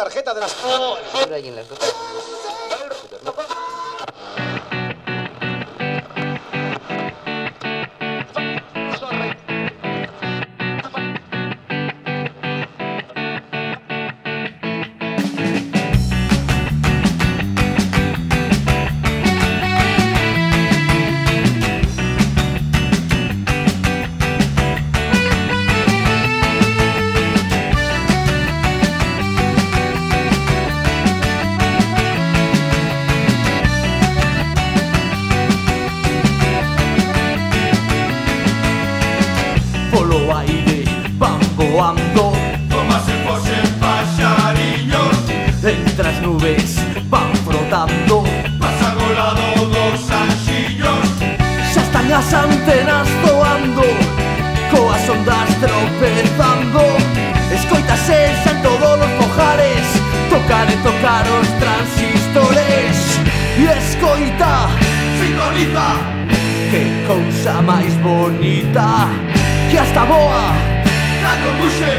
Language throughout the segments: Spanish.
tarjeta de las... Ahí en las dos. Polo aire van voando Como se fosen paxariños, entre as nubes van frotando. pasa golado dos anxillos. Xa están as antenas zoando, coas ondas tropezando. Escoitase xa en todos os fogares tocar e tocar os transistores. E escoita, Sintoniza, que cousa máis bonita, que hasta boa. Cando buxe,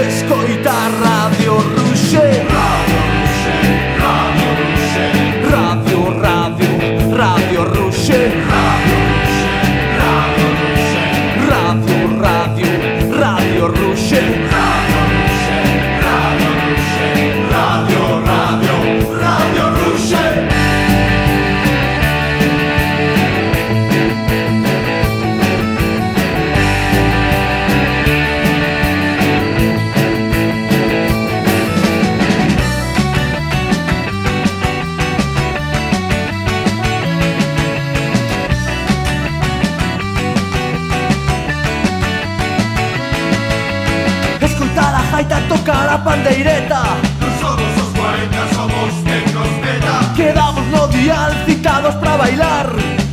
Escoita Radio Ruxe, Radio Ruxe, Radio Ruxe, Radio, Radio, Radio Ruxe, Radio Ruxe, Radio Ruxe, Radio, Radio, Radio Ruxe. Radio Ruxe, Radio Ruxe, Radio, Radio, Radio Ruxe. Escoitar a gaita tocar a pandeireta, Non somos os 40, somos tecnos beta. quedamos no dial citados pra bailar.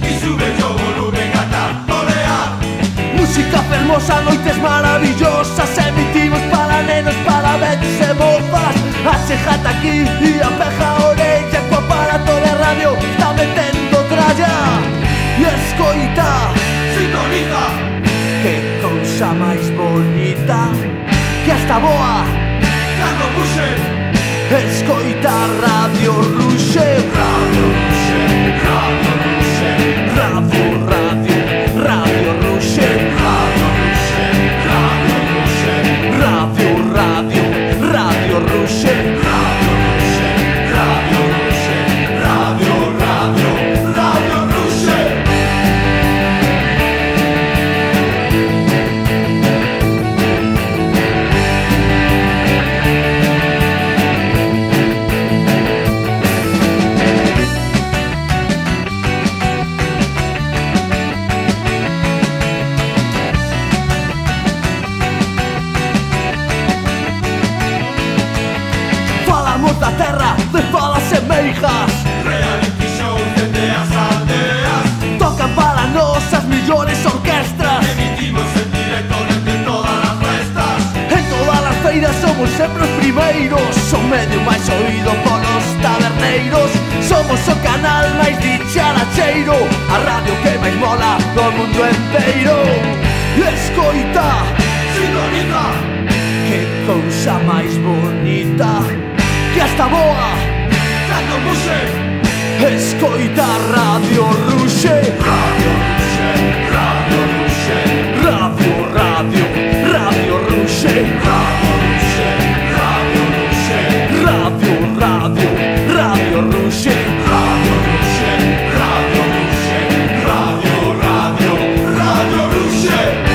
E sube o volumen ata olear. Música fermosa, noites maravillosas, emitimos para nenos, para betis e mozas. Achegate aquí e apeja a orella, co aparato de radio está metendo tralla. E escoita, Sintoniza, que cousa máis bonita, que hasta boa. cando buxe, Escoita Radio Ruxe, Radio Ruxe, Radio Ruxe, Radio, Radio, Radio Ruxe, Radio Ruxe, Radio Ruxe, Radio, Radio, Radio Ruxe. Radio Ruxe, Radio Ruxe, Radio, Radio, Radio Ruxe. Falamos da terra, de falas e meijas, Reality show dende as aldeas. tocan para nós as millores orquestras. Emitimos en directo desde todas as festas. En todas as feiras somos sempre os primeiros, o medio máis oído polos taberneiros. Somos o canal máis dicharacheiro, a radio que máis mola do mundo enteiro. E escoita, Sintoniza, que cousa máis bonita, que hasta boa. cando buxe, Escoita Radio Ruxe, Radio Ruxe, Radio Ruxe, Radio, Radio, Radio Ruxe, Radio Ruxe, Radio Ruxe, Radio, Radio, Radio Ruxe. Radio Ruxe, Radio Ruxe, Radio, Radio, Radio Ruxe.